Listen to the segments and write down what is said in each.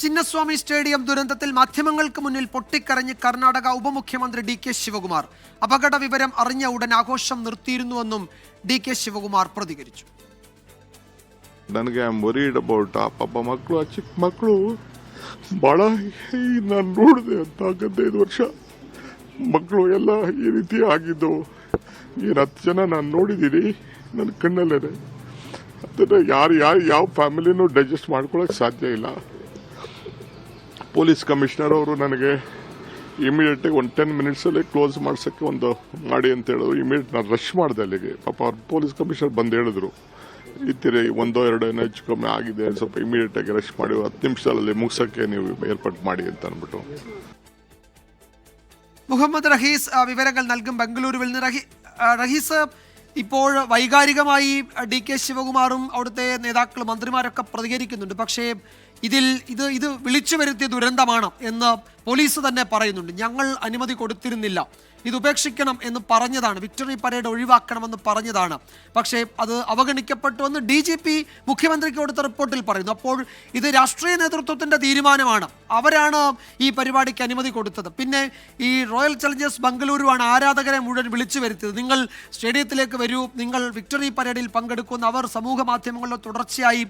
Chinnaswamy stadium ദുരന്തത്തിൽ മാധ്യമങ്ങൾക്ക് മുന്നിൽ പൊട്ടിക്കരഞ്ഞ് കർണാടക ഉപമുഖ്യമന്ത്രി DK ശിവകുമാർ. അപകട വിവരം അറിഞ്ഞ ഉടൻ ആഘോഷം നിർത്തിയിരുന്നുവെന്നും DK ശിവകുമാർ പ്രതികരിച്ചു. ನನಗೆ ಐ ಆಮ್ ವರಿಡ್ ಅಬೌಟ್ ಆ ಪಾಪ ಮಕ್ಕಳು, ಆ ಚಿಕ್ಕ ಮಕ್ಕಳು ಭಾಳ ನಾನು ನೋಡಿದೆ ಅಂತ 15 ವರ್ಷ ಮಕ್ಕಳು ಎಲ್ಲ ಈ ರೀತಿ ಆಗಿದ್ದು. ಏನು 10 ಜನ ನಾನು ನೋಡಿದ್ದೀನಿ ನನ್ನ ಕಣ್ಣಲ್ಲೇ. ಅದನ್ನು ಯಾರು ಯಾವ ಫ್ಯಾಮಿಲಿನೂ ಡೈಜೆಸ್ಟ್ ಮಾಡ್ಕೊಳ್ಳೋಕೆ ಸಾಧ್ಯ ಇಲ್ಲ. ಪೊಲೀಸ್ ಕಮಿಷನರ್ ಅವರು ನನಗೆ ಇಮಿಡಿಯೇಟಾಗಿ 10 ಮಿನಿಟ್ಸಲ್ಲೇ ಕ್ಲೋಸ್ ಮಾಡ್ಸೋಕ್ಕೆ ಮಾಡಿ ಅಂತ ಹೇಳಿದ್ರು. ಇಮಿಡಿಯೇಟ್ ನಾನು ರಶ್ ಮಾಡಿದೆ ಅಲ್ಲಿಗೆ. ಪಾಪ ಅವ್ರು ಪೊಲೀಸ್ ಕಮಿಷನರ್ ಬಂದು ಹೇಳಿದ್ರು, ಇತ್ತೀರಿ 1-2 ಏನೋ ಹೆಚ್ಚು ಕಮ್ಮಿ ಆಗಿದೆ, ಸ್ವಲ್ಪ ಇಮಿಡಿಯೇಟಾಗಿ ರಶ್ ಮಾಡಿ 10 ನಿಮಿಷದಲ್ಲಿ ಮುಗಿಸೋಕ್ಕೆ ನೀವು ಏರ್ಪಾಟ್ ಮಾಡಿ ಅಂತ ಅಂದ್ಬಿಟ್ಟು. മുഹമ്മദ് റഹീസ് വിവരങ്ങൾ നൽകും ബംഗളൂരുവിൽ നിന്ന്. റഹീസ്, ഇപ്പോൾ വൈകാരികമായി DK ശിവകുമാറും അവിടുത്തെ നേതാക്കളും മന്ത്രിമാരൊക്കെ പ്രതികരിക്കുന്നുണ്ട്. പക്ഷേ ഇത് വിളിച്ചു വരുത്തിയ ദുരന്തമാണ് എന്ന് പോലീസ് തന്നെ പറയുന്നുണ്ട്. ഞങ്ങൾ അനുമതി കൊടുത്തിരുന്നില്ല, ഇത് ഉപേക്ഷിക്കണം എന്ന് പറഞ്ഞതാണ്, വിക്ടറി പരേഡ് ഒഴിവാക്കണമെന്ന് പറഞ്ഞതാണ്. പക്ഷേ അത് അവഗണിക്കപ്പെട്ടു എന്ന് DGP മുഖ്യമന്ത്രിക്ക് കൊടുത്ത റിപ്പോർട്ടിൽ പറയുന്നു. അപ്പോൾ ഇത് രാഷ്ട്രീയ നേതൃത്വത്തിൻ്റെ തീരുമാനമാണ്, അവരാണ് ഈ പരിപാടിക്ക് അനുമതി കൊടുത്തത്. പിന്നെ ഈ റോയൽ ചലഞ്ചേഴ്സ് ബംഗളൂരുവാണ് ആരാധകരെ മുഴുവൻ വിളിച്ചു വരുത്തിയത്. നിങ്ങൾ സ്റ്റേഡിയത്തിലേക്ക് വരൂ, നിങ്ങൾ വിക്ടറി പരേഡിൽ പങ്കെടുക്കുന്ന അവർ സമൂഹ മാധ്യമങ്ങളിൽ തുടർച്ചയായി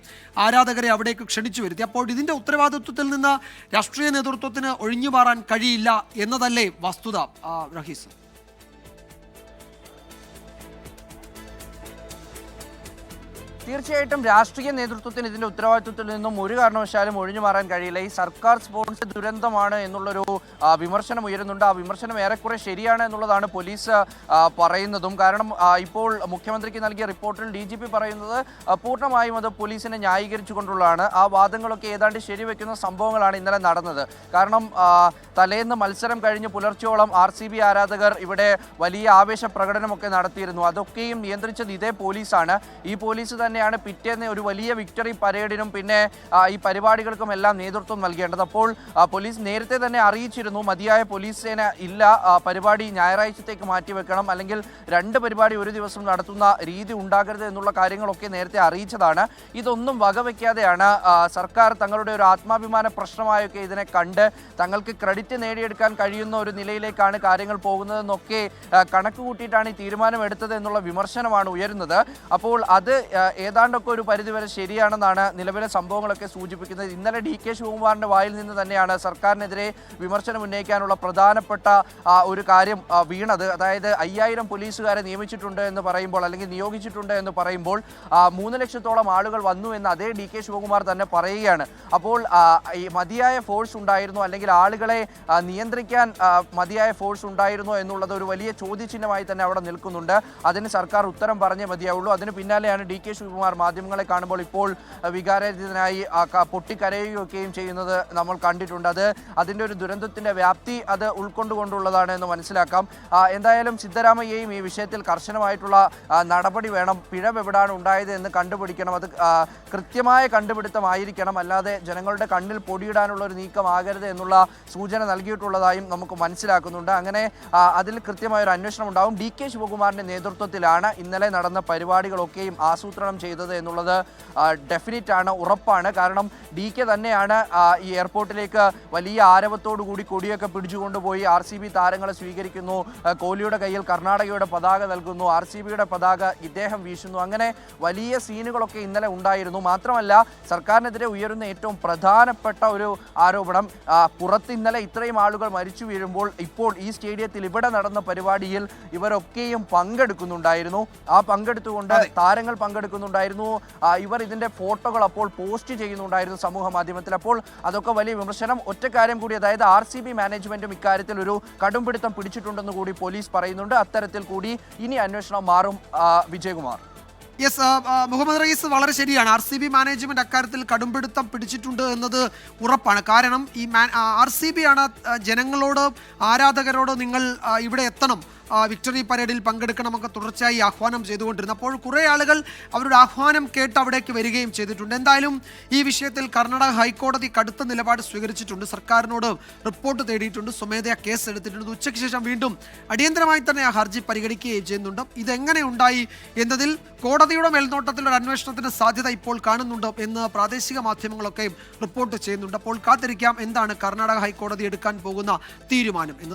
ആരാധകരെ അവിടേക്ക് ക്ഷണിച്ചു വരുത്തി. അപ്പോൾ ഇതിൻ്റെ ഉത്തരവാദിത്വത്തിൽ നിന്ന് രാഷ്ട്രീയ നേതൃത്വത്തിന് ഒഴിഞ്ഞു മാറാൻ കഴിയില്ല എന്നതല്ലേ വസ്തുത, റഹീസ്? തീർച്ചയായിട്ടും രാഷ്ട്രീയ നേതൃത്വത്തിന് ഇതിന്റെ ഉത്തരവാദിത്വത്തിൽ നിന്നും ഒരു കാരണവശാലും ഒഴിഞ്ഞു മാറാൻ കഴിയില്ല. ഈ സർക്കാർ സ്പോൺസർ ദുരന്തമാണ് എന്നുള്ളൊരു വിമർശനം ഉയരുന്നുണ്ട്. ആ വിമർശനം ഏറെക്കുറെ ശരിയാണ് എന്നുള്ളതാണ് പോലീസ് പറയുന്നതും. കാരണം ഇപ്പോൾ മുഖ്യമന്ത്രിക്ക് നൽകിയ റിപ്പോർട്ടിൽ DGP പറയുന്നത് പൂർണ്ണമായും അത് പോലീസിനെ ന്യായീകരിച്ചുകൊണ്ടുള്ളതാണ്. ആ വാദങ്ങളൊക്കെ ഏതാണ്ട് ശരിവെക്കുന്ന സംഭവങ്ങളാണ് ഇന്നലെ നടന്നത്. കാരണം തലേന്ന് മത്സരം കഴിഞ്ഞ് പുലർച്ചയോളം RCB ആരാധകർ ഇവിടെ വലിയ ആവേശ പ്രകടനമൊക്കെ നടത്തിയിരുന്നു. അതൊക്കെയും നിയന്ത്രിച്ചത് ഇതേ പോലീസാണ്. ഈ പോലീസ് തന്നെയാണ് പിറ്റേന്ന് ഒരു വലിയ വിക്ടറി പരേഡിനും പിന്നെ ഈ പരിപാടികൾക്കും എല്ലാം നേതൃത്വം നൽകേണ്ടത്. അപ്പോൾ പോലീസ് നേരത്തെ തന്നെ അറിയിച്ചിരുന്നു, മതിയായ പോലീസ് സേന ഇല്ല, പരിപാടി ഞായറാഴ്ചത്തേക്ക് മാറ്റിവെക്കണം, അല്ലെങ്കിൽ 2 പരിപാടി ഒരു ദിവസം നടത്തുന്ന രീതി ഉണ്ടാകരുത് എന്നുള്ള കാര്യങ്ങളൊക്കെ നേരത്തെ അറിയിച്ചതാണ്. ഇതൊന്നും വകവയ്ക്കാതെയാണ് സർക്കാർ തങ്ങളുടെ ഒരു ആത്മാഭിമാന പ്രശ്നമായൊക്കെ ഇതിനെ കണ്ട് തങ്ങൾക്ക് ക്രെഡിറ്റ് നേടിയെടുക്കാൻ കഴിയുന്ന ഒരു നിലയിലേക്കാണ് കാര്യങ്ങൾ പോകുന്നതെന്നൊക്കെ കണക്ക് കൂട്ടിയിട്ടാണ് ഈ തീരുമാനമെടുത്തത് എന്നുള്ള വിമർശനമാണ് ഉയരുന്നത്. അപ്പോൾ അത് ഏതാണ്ടൊക്കെ ഒരു പരിധിവരെ ശരിയാണെന്നാണ് നിലവിലെ സംഭവങ്ങളൊക്കെ സൂചിപ്പിക്കുന്നത്. ഇന്നലെ DK ശിവകുമാറിന്റെ വായിൽ നിന്ന് തന്നെയാണ് സർക്കാരിനെതിരെ വിമർശനം ഉന്നയിക്കാനുള്ള പ്രധാനപ്പെട്ട ഒരു കാര്യം വീണത്. അതായത് 5000 പോലീസുകാരെ നിയമിച്ചിട്ടുണ്ട് എന്ന് പറയുമ്പോൾ, അല്ലെങ്കിൽ നിയോഗിച്ചിട്ടുണ്ട് എന്ന് പറയുമ്പോൾ 3 ലക്ഷത്തോളം ആളുകൾ വന്നു എന്ന് അതേ DK ശിവകുമാർ തന്നെ പറയുകയാണ്. അപ്പോൾ ഈ മതിയായ ഫോഴ്സ് ഉണ്ടായിരുന്നു, അല്ലെങ്കിൽ ആളുകളെ നിയന്ത്രിക്കാൻ മതിയായ ഫോഴ്സ് ഉണ്ടായിരുന്നോ എന്നുള്ളത് ഒരു വലിയ ചോദ്യചിഹ്നമായി തന്നെ അവിടെ നിൽക്കുന്നുണ്ട്. അതിന് സർക്കാർ ഉത്തരം പറഞ്ഞേ മതിയാവുള്ളൂ. അതിന് പിന്നാലെയാണ് DK ശിവകുമാർ മാധ്യമങ്ങളെ കാണുമ്പോൾ ഇപ്പോൾ വികാരരഹിതനായി പൊട്ടിക്കരയുകയൊക്കെയും ചെയ്യുന്നത് നമ്മൾ കണ്ടിട്ടുണ്ട്. അതിൻ്റെ ഒരു ദുരന്തത്തിൻ്റെ വ്യാപ്തി അത് ഉൾക്കൊണ്ടുകൊണ്ടുള്ളതാണ് എന്ന് മനസ്സിലാക്കാം. എന്തായാലും സിദ്ധരാമയ്യയും ഈ വിഷയത്തിൽ കർശനമായിട്ടുള്ള നടപടി വേണം. പിഴവ് എവിടെയാണ് ഉണ്ടായത് എന്ന് കണ്ടുപിടിക്കണം. അത് കൃത്യമായ കണ്ടുപിടുത്തമായിരിക്കണം, അല്ലാതെ ജനങ്ങളുടെ കണ്ണിൽ പൊടിയിടാനുള്ള ഒരു നീക്കമാകരുത് എന്നുള്ള സൂചന നൽകിയിട്ടുള്ളതായും നമുക്ക് മനസ്സിലാക്കുന്നുണ്ട്. അങ്ങനെ അതിൽ കൃത്യമായൊരു അന്വേഷണം ഉണ്ടാവും. DK ശിവകുമാറിൻ്റെ നേതൃത്വത്തിലാണ് ഇന്നലെ നടന്ന പരിപാടികളൊക്കെയും ആസൂത്രണം ചെയ്തത് എന്നുള്ളത് ഡെഫിനിറ്റ് ആണ്, ഉറപ്പാണ്. കാരണം DK തന്നെയാണ് ഈ എയർപോർട്ടിലേക്ക് വലിയ ആരവത്തോടുകൂടി കൊടിയൊക്കെ പിടിച്ചുകൊണ്ടുപോയി RCB താരങ്ങളെ സ്വീകരിക്കുന്നു, കോഹ്ലിയുടെ കയ്യിൽ കർണാടകയുടെ പതാക നൽകുന്നു, RCBയുടെ പതാക ഇദ്ദേഹം വീശുന്നു. അങ്ങനെ വലിയ സീനുകളൊക്കെ ഇന്നലെ ഉണ്ടായിരുന്നു. മാത്രമല്ല, സർക്കാരിനെതിരെ ഉയരുന്ന ഏറ്റവും പ്രധാനപ്പെട്ട ഒരു ആരോപണം, പുറത്ത് ഇന്നലെ ഇത്രയും ആളുകൾ മരിച്ചു വീഴുമ്പോൾ ഇപ്പോൾ ഈ സ്റ്റേഡിയത്തിൽ ഇവിടെ നടന്ന പരിപാടിയിൽ ഇവരൊക്കെയും പങ്കെടുക്കുന്നുണ്ടായിരുന്നു. ആ പങ്കെടുത്തുകൊണ്ട് താരങ്ങൾ പങ്കെടുക്കുന്നുണ്ടായിരുന്നു. ഇവർ ഇതിൻ്റെ ഫോട്ടോകൾ അപ്പോൾ പോസ്റ്റ് ചെയ്യുന്നുണ്ടായിരുന്നു സമൂഹ മാധ്യമത്തിൽ. അപ്പോൾ അതൊക്കെ വലിയ വിമർശനം. ഒറ്റ കാര്യം കൂടി, അതായത് RCB മാനേജ്മെന്റും ഇക്കാര്യത്തിൽ ഒരു കടുംപിടുത്തം പിടിച്ചിട്ടുണ്ടെന്ന് കൂടി പോലീസ് പറയുന്നുണ്ട്. അത്തരത്തിൽ കൂടി ഇനി അന്വേഷണം മാറും. വിജയകുമാർ. യെസ്, മുഹമ്മദ് റയീസ് വളരെ ശരിയാണ്. RCB മാനേജ്മെന്റ് അക്കാര്യത്തിൽ കടുംപിടുത്തം പിടിച്ചിട്ടുണ്ട് എന്നത് ഉറപ്പാണ്. കാരണം ഈ RCB ആണ് ജനങ്ങളോട്, ആരാധകരോട് നിങ്ങൾ ഇവിടെ എത്തണം, വിക്ടറി പരേഡിൽ പങ്കെടുക്കണമെന്നൊക്കെ തുടർച്ചയായി ആഹ്വാനം ചെയ്തുകൊണ്ടിരുന്നു. അപ്പോൾ കുറേ ആളുകൾ അവരുടെ ആഹ്വാനം കേട്ട് അവിടേക്ക് വരികയും ചെയ്തിട്ടുണ്ട്. എന്തായാലും ഈ വിഷയത്തിൽ കർണാടക ഹൈക്കോടതി കടുത്ത നിലപാട് സ്വീകരിച്ചിട്ടുണ്ട്. സർക്കാരിനോട് റിപ്പോർട്ട് തേടിയിട്ടുണ്ട്, സ്വമേധയാ കേസ് എടുത്തിട്ടുണ്ട്. ഉച്ചയ്ക്ക് ശേഷം വീണ്ടും അടിയന്തരമായി തന്നെ ആ ഹർജി പരിഗണിക്കുകയും ചെയ്യുന്നുണ്ട്. ഇതെങ്ങനെ ഉണ്ടായി എന്നതിൽ കോടതിയുടെ മേൽനോട്ടത്തിൽ ഒരു അന്വേഷണത്തിന് സാധ്യത ഇപ്പോൾ കാണുന്നുണ്ട് എന്ന് പ്രാദേശിക മാധ്യമങ്ങളൊക്കെ റിപ്പോർട്ട് ചെയ്യുന്നുണ്ട്. അപ്പോൾ കാത്തിരിക്കാം എന്താണ് കർണാടക ഹൈക്കോടതി എടുക്കാൻ പോകുന്ന തീരുമാനം എന്ന്.